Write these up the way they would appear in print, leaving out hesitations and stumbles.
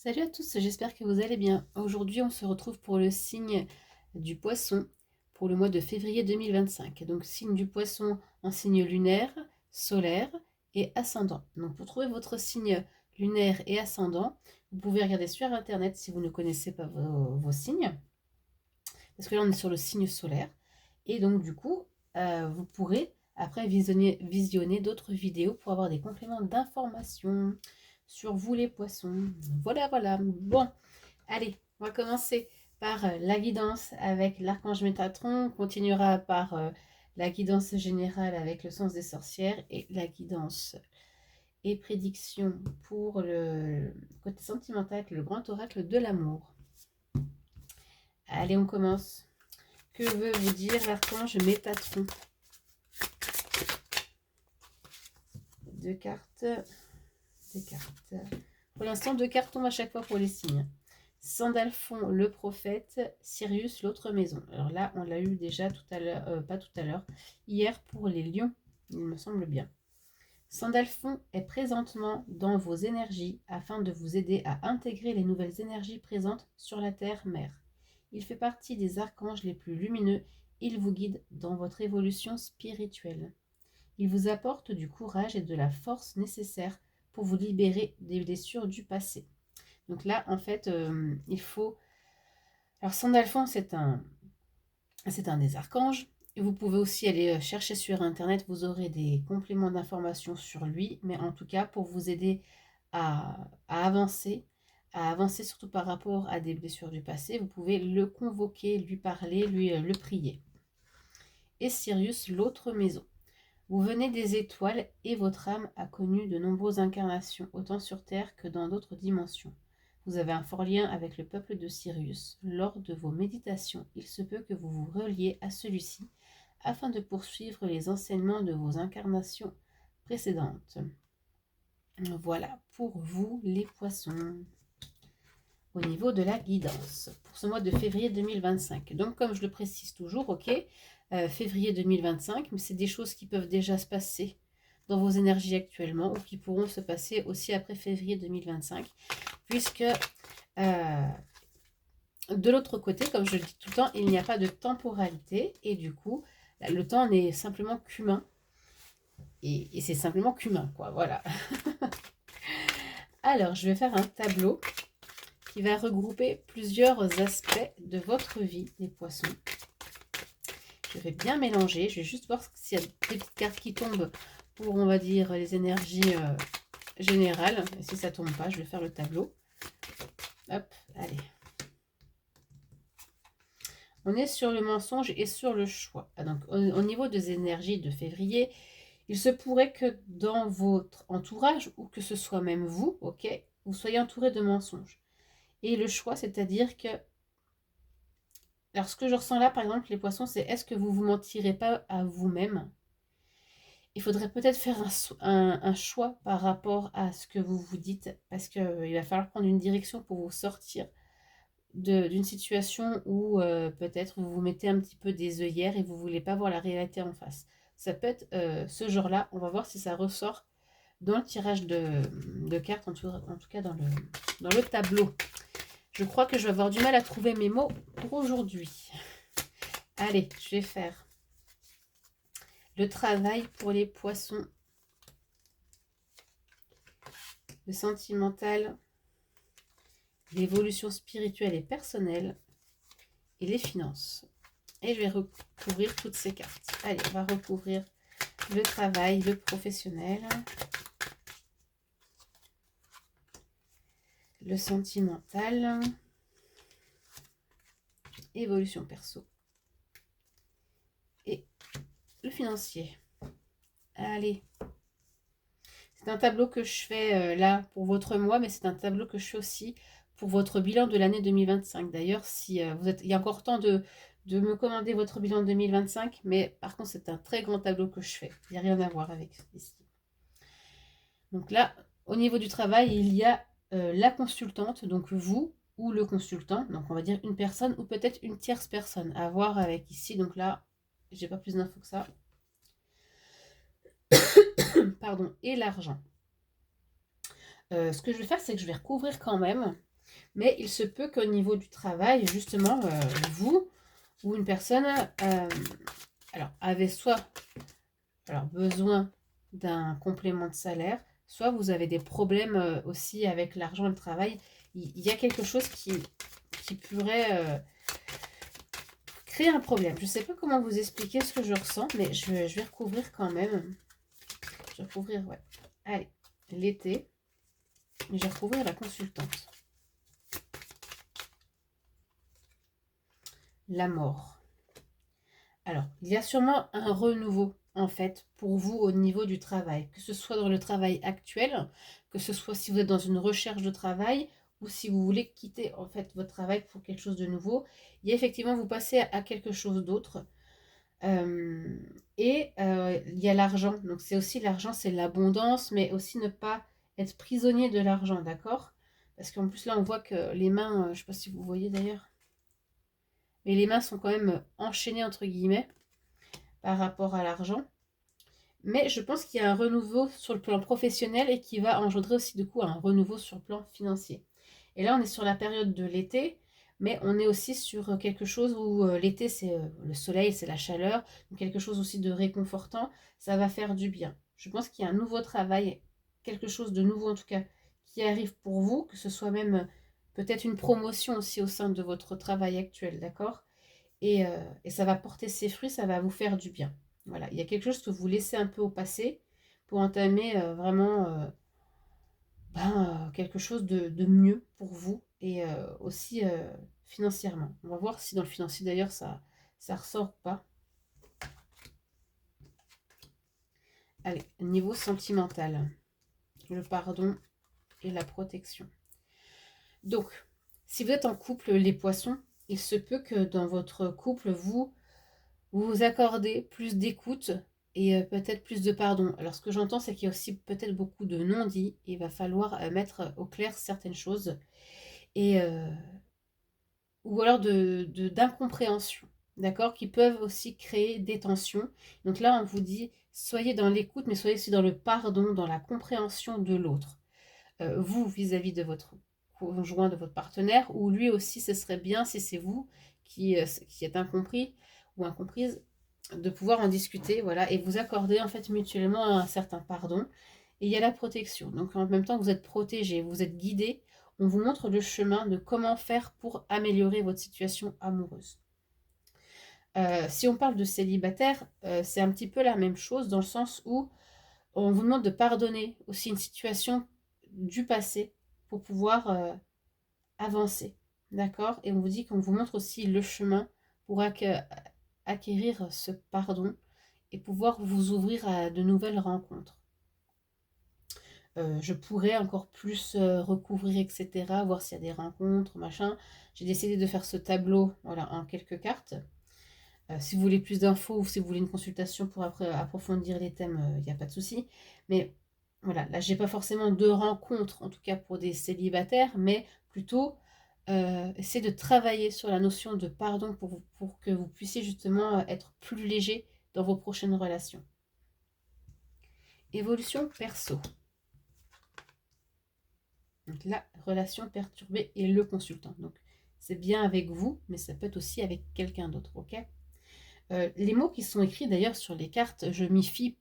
Salut à tous, j'espère que vous allez bien. Aujourd'hui, on se retrouve pour le signe du poisson pour le mois de février 2025. Donc, signe du poisson en signe lunaire, solaire et ascendant. Donc, pour trouver votre signe lunaire et ascendant, vous pouvez regarder sur Internet si vous ne connaissez pas vos signes. Parce que là, on est sur le signe solaire. Et donc, du coup, vous pourrez après visionner d'autres vidéos pour avoir des compléments d'informations sur vous les poissons. Voilà, voilà. Bon, allez, on va commencer par la guidance avec l'archange Métatron. On continuera par la guidance générale avec le sens des sorcières et la guidance et prédiction pour le côté sentimental avec le grand oracle de l'amour. Allez, on commence. Que veut vous dire l'archange Métatron? Deux cartes. Deux cartes. Pour l'instant, deux cartes tombent à chaque fois pour les signes. Sandalphon, le prophète, Sirius, l'autre maison. Alors là, on l'a eu déjà tout à l'heure, pas tout à l'heure, hier pour les lions, il me semble bien. Sandalphon est présentement dans vos énergies afin de vous aider à intégrer les nouvelles énergies présentes sur la Terre-Mère. Il fait partie des archanges les plus lumineux. Il vous guide dans votre évolution spirituelle. Il vous apporte du courage et de la force nécessaires pour vous libérer des blessures du passé. Donc là, en fait, il faut... Alors, Sandalphon, c'est un des archanges. Et vous pouvez aussi aller chercher sur Internet, vous aurez des compléments d'informations sur lui, mais en tout cas, pour vous aider à avancer surtout par rapport à des blessures du passé, vous pouvez le convoquer, lui parler, lui le prier. Et Sirius, l'autre maison. Vous venez des étoiles et votre âme a connu de nombreuses incarnations, autant sur Terre que dans d'autres dimensions. Vous avez un fort lien avec le peuple de Sirius. Lors de vos méditations, il se peut que vous vous reliez à celui-ci afin de poursuivre les enseignements de vos incarnations précédentes. Voilà pour vous les poissons au niveau de la guidance pour ce mois de février 2025. Donc comme je le précise toujours, ok, février 2025, mais c'est des choses qui peuvent déjà se passer dans vos énergies actuellement ou qui pourront se passer aussi après février 2025, puisque de l'autre côté, comme je le dis tout le temps, il n'y a pas de temporalité et du coup, le temps n'est simplement qu'humain et c'est simplement qu'humain, quoi, voilà. Alors, je vais faire un tableau qui va regrouper plusieurs aspects de votre vie, les poissons. Je vais bien mélanger. Je vais juste voir s'il y a des petites cartes qui tombent pour, on va dire, les énergies générales. Et si ça ne tombe pas, je vais faire le tableau. Hop, allez. On est sur le mensonge et sur le choix. Donc, au niveau des énergies de février, il se pourrait que dans votre entourage, ou que ce soit même vous, ok, vous soyez entouré de mensonges. Et le choix, c'est-à-dire que... Alors, ce que je ressens là, par exemple, les poissons, c'est est-ce que vous vous mentirez pas à vous-même? Il faudrait peut-être faire un choix par rapport à ce que vous vous dites, parce qu'il va falloir prendre une direction pour vous sortir d'une situation où peut-être vous vous mettez un petit peu des œillères et vous ne voulez pas voir la réalité en face. Ça peut être ce genre-là. On va voir si ça ressort dans le tirage de cartes, en tout cas dans le tableau. Je crois que je vais avoir du mal à trouver mes mots pour aujourd'hui. Allez, je vais faire le travail pour les poissons. Le sentimental, l'évolution spirituelle et personnelle et les finances. Et je vais recouvrir toutes ces cartes. Allez, on va recouvrir le travail, le professionnel, le sentimental, évolution perso et le financier. Allez. C'est un tableau que je fais là pour votre mois, mais c'est un tableau que je fais aussi pour votre bilan de l'année 2025. D'ailleurs, si vous êtes, il y a encore temps de me commander votre bilan 2025, mais par contre, c'est un très grand tableau que je fais. Il n'y a rien à voir avec ici. Donc là, au niveau du travail, il y a la consultante, donc vous ou le consultant, donc on va dire une personne ou peut-être une tierce personne à voir avec ici. Donc là, j'ai pas plus d'infos que ça. Pardon, et l'argent. Ce que je vais faire, c'est que je vais recouvrir quand même Mais il se peut qu'au niveau du travail, justement, vous ou une personne alors, avait soit besoin d'un complément de salaire, soit vous avez des problèmes aussi avec l'argent et le travail. Il y a quelque chose qui pourrait créer un problème. Je ne sais pas comment vous expliquer ce que je ressens, mais je vais recouvrir quand même. Je vais recouvrir, ouais. Allez, l'été. Je vais recouvrir la consultante. La mort. Alors, il y a sûrement un renouveau, en fait, pour vous au niveau du travail. Que ce soit dans le travail actuel, que ce soit si vous êtes dans une recherche de travail, ou si vous voulez quitter, en fait, votre travail pour quelque chose de nouveau. Il y a effectivement, vous passez à quelque chose d'autre. Il y a l'argent. Donc, c'est aussi l'argent, c'est l'abondance, mais aussi ne pas être prisonnier de l'argent, d'accord? Parce qu'en plus, là, on voit que les mains, je ne sais pas si vous voyez d'ailleurs, mais les mains sont quand même enchaînées, entre guillemets, par rapport à l'argent. Mais je pense qu'il y a un renouveau sur le plan professionnel et qui va engendrer aussi du coup un renouveau sur le plan financier. Et là, on est sur la période de l'été, mais on est aussi sur quelque chose où l'été, c'est le soleil, c'est la chaleur, donc quelque chose aussi de réconfortant, ça va faire du bien. Je pense qu'il y a un nouveau travail, quelque chose de nouveau en tout cas, qui arrive pour vous, que ce soit même peut-être une promotion aussi au sein de votre travail actuel, d'accord? Et ça va porter ses fruits, ça va vous faire du bien. Voilà, il y a quelque chose que vous laissez un peu au passé pour entamer vraiment quelque chose de mieux pour vous et aussi financièrement. On va voir si dans le financier d'ailleurs ça ressort ou pas. Allez, niveau sentimental, le pardon et la protection. Donc, si vous êtes en couple, les poissons, il se peut que dans votre couple, vous vous accordez plus d'écoute et peut-être plus de pardon. Alors, ce que j'entends, c'est qu'il y a aussi peut-être beaucoup de non-dits. Il va falloir mettre au clair certaines choses. Et, ou alors d'incompréhension, d'accord, qui peuvent aussi créer des tensions. Donc là, on vous dit, soyez dans l'écoute, mais soyez aussi dans le pardon, dans la compréhension de l'autre. Vous, vis-à-vis de votre conjoint, de votre partenaire, ou lui aussi, ce serait bien, si c'est vous qui êtes incompris ou incomprise, de pouvoir en discuter, voilà, et vous accorder en fait mutuellement un certain pardon. Et il y a la protection. Donc en même temps, vous êtes protégé, vous êtes guidé. On vous montre le chemin de comment faire pour améliorer votre situation amoureuse. Si on parle de célibataire, c'est un petit peu la même chose dans le sens où on vous demande de pardonner aussi une situation du passé pour pouvoir avancer. D'accord? Et on vous dit qu'on vous montre aussi le chemin pour acquérir ce pardon et pouvoir vous ouvrir à de nouvelles rencontres. Je pourrais encore plus recouvrir, etc., voir s'il y a des rencontres, machin. J'ai décidé de faire ce tableau, voilà, en quelques cartes. Si vous voulez plus d'infos ou si vous voulez une consultation pour après approfondir les thèmes, il n'y a pas de souci. Mais voilà, là, j'ai pas forcément de rencontres, en tout cas pour des célibataires, mais plutôt essayer de travailler sur la notion de pardon pour que vous puissiez justement être plus léger dans vos prochaines relations. Évolution perso. Donc la relation perturbée et le consultant. Donc c'est bien avec vous, mais ça peut être aussi avec quelqu'un d'autre, ok? Les mots qui sont écrits d'ailleurs sur les cartes, je m'y fie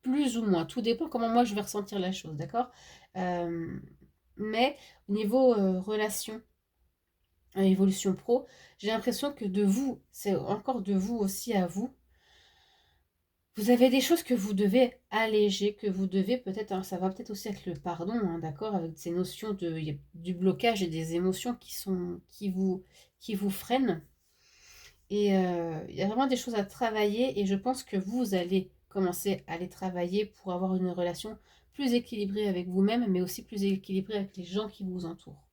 plus ou moins. Tout dépend comment moi je vais ressentir la chose, d'accord? Mais au niveau relation, évolution pro, j'ai l'impression que de vous, c'est encore de vous aussi à vous. Vous avez des choses que vous devez alléger, que vous devez peut-être, hein, ça va peut-être aussi avec le pardon, hein, d'accord, avec ces notions du blocage et des émotions qui vous freinent. Et il y a vraiment des choses à travailler et je pense que vous allez commencer à les travailler pour avoir une relation plus équilibrée avec vous-même, mais aussi plus équilibrée avec les gens qui vous entourent.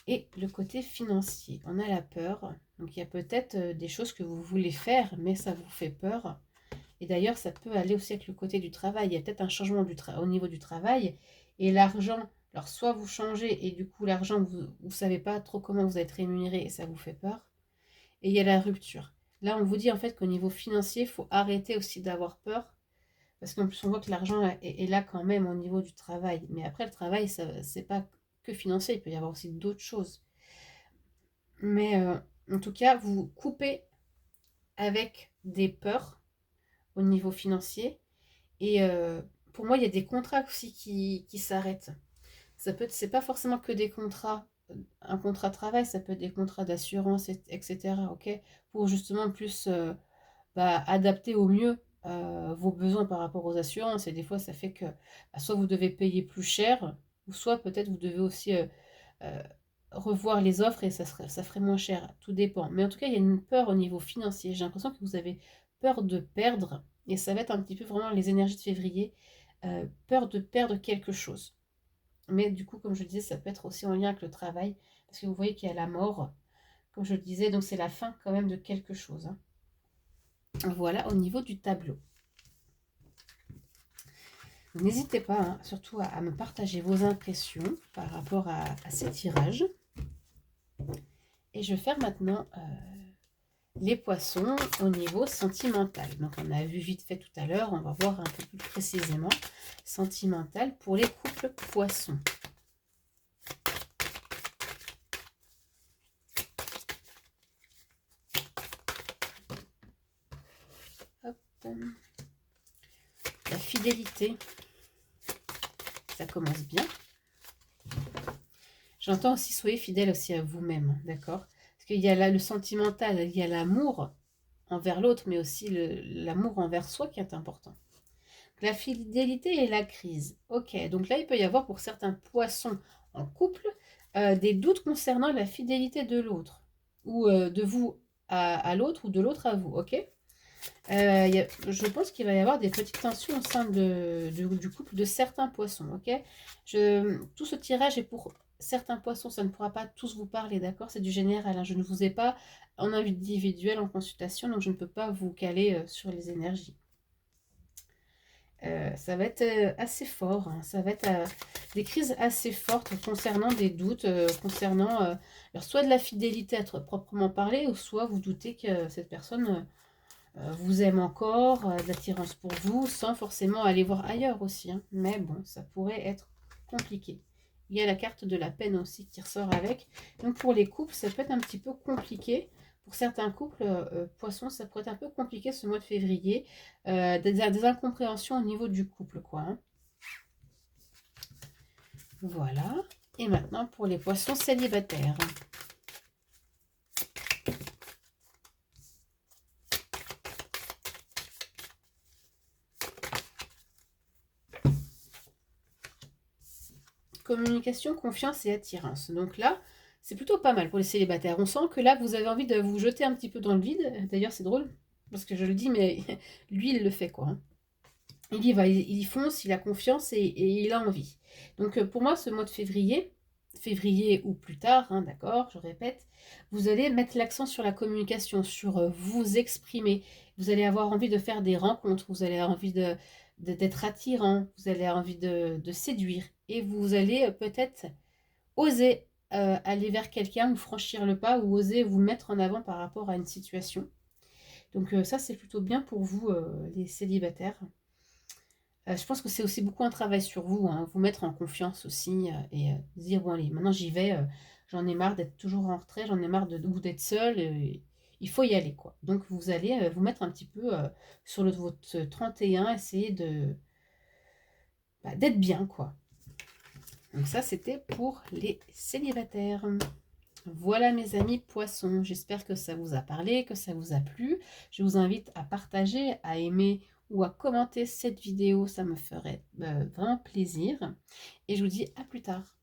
Et le côté financier, on a la peur. Donc il y a peut-être des choses que vous voulez faire, mais ça vous fait peur. Et d'ailleurs, ça peut aller aussi avec le côté du travail. Il y a peut-être un changement au niveau du travail. Et l'argent, alors soit vous changez et du coup l'argent, vous ne savez pas trop comment vous êtes rémunéré et ça vous fait peur. Et il y a la rupture. Là, on vous dit en fait qu'au niveau financier, il faut arrêter aussi d'avoir peur Parce qu'en plus, on voit que l'argent est là quand même au niveau du travail. Mais après, le travail, c'est pas que financier, il peut y avoir aussi d'autres choses. Mais en tout cas, vous coupez avec des peurs au niveau financier. Et pour moi, il y a des contrats aussi qui s'arrêtent. Ça peut c'est pas forcément que des contrats, un contrat de travail, ça peut être des contrats d'assurance, etc. Ok, pour justement plus adapter au mieux vos besoins par rapport aux assurances. Et des fois, ça fait que soit vous devez payer plus cher, ou soit peut-être vous devez aussi euh, revoir les offres et ça ferait moins cher. Tout dépend. Mais en tout cas, il y a une peur au niveau financier. J'ai l'impression que vous avez peur de perdre, et ça va être un petit peu vraiment les énergies de février, peur de perdre quelque chose. Mais du coup, comme je le disais, ça peut être aussi en lien avec le travail, parce que vous voyez qu'il y a la mort, comme je le disais, donc c'est la fin quand même de quelque chose. Hein. Voilà au niveau du tableau. N'hésitez pas, hein, surtout à me partager vos impressions par rapport à ces tirages. Et je vais faire maintenant les poissons au niveau sentimental. Donc on a vu vite fait tout à l'heure, on va voir un peu plus précisément sentimental pour les couples poissons. Hop. La fidélité, ça commence bien. J'entends aussi, soyez fidèle aussi à vous-même, d'accord? Parce qu'il y a là le sentimental, il y a l'amour envers l'autre, mais aussi l'amour envers soi qui est important. La fidélité et la crise. Ok, donc là, il peut y avoir pour certains poissons en couple des doutes concernant la fidélité de l'autre, ou de vous à l'autre, ou de l'autre à vous, ok? Je pense qu'il va y avoir des petites tensions au sein du couple de certains poissons, ok? Tout ce tirage est pour certains poissons, ça ne pourra pas tous vous parler, d'accord? C'est du général, hein. Je ne vous ai pas en individuel, en consultation, donc je ne peux pas vous caler sur les énergies. Ça va être assez fort, hein. Ça va être des crises assez fortes concernant des doutes, concernant alors soit de la fidélité à proprement parler, ou soit vous doutez que cette personne vous aime encore, de l'attirance pour vous, sans forcément aller voir ailleurs aussi. Hein. Mais bon, ça pourrait être compliqué. Il y a la carte de la peine aussi qui ressort avec. Donc pour les couples, ça peut être un petit peu compliqué. Pour certains couples, poissons, ça pourrait être un peu compliqué ce mois de février. Des incompréhensions au niveau du couple, quoi. Hein. Voilà. Et maintenant pour les poissons célibataires. Communication, confiance et attirance. Donc là, c'est plutôt pas mal pour les célibataires. On sent que là, vous avez envie de vous jeter un petit peu dans le vide. D'ailleurs, c'est drôle, parce que je le dis, mais lui, il le fait, quoi. Hein. Il y va, il y fonce, il a confiance et il a envie. Donc pour moi, ce mois de février ou plus tard, hein, d'accord, je répète, vous allez mettre l'accent sur la communication, sur vous exprimer. Vous allez avoir envie de faire des rencontres, vous allez avoir envie d'être attirant, vous allez avoir envie de séduire. Et vous allez peut-être oser aller vers quelqu'un ou franchir le pas ou oser vous mettre en avant par rapport à une situation. Donc ça, c'est plutôt bien pour vous, les célibataires. Je pense que c'est aussi beaucoup un travail sur vous, hein, vous mettre en confiance aussi et dire, bon allez, maintenant j'y vais, j'en ai marre d'être toujours en retrait, j'en ai marre d'être seule, il faut y aller, quoi. Donc vous allez vous mettre un petit peu sur votre 31, essayer d'être bien, quoi. Donc ça, c'était pour les célibataires. Voilà mes amis poissons, j'espère que ça vous a parlé, que ça vous a plu. Je vous invite à partager, à aimer ou à commenter cette vidéo, ça me ferait vraiment plaisir. Et je vous dis à plus tard.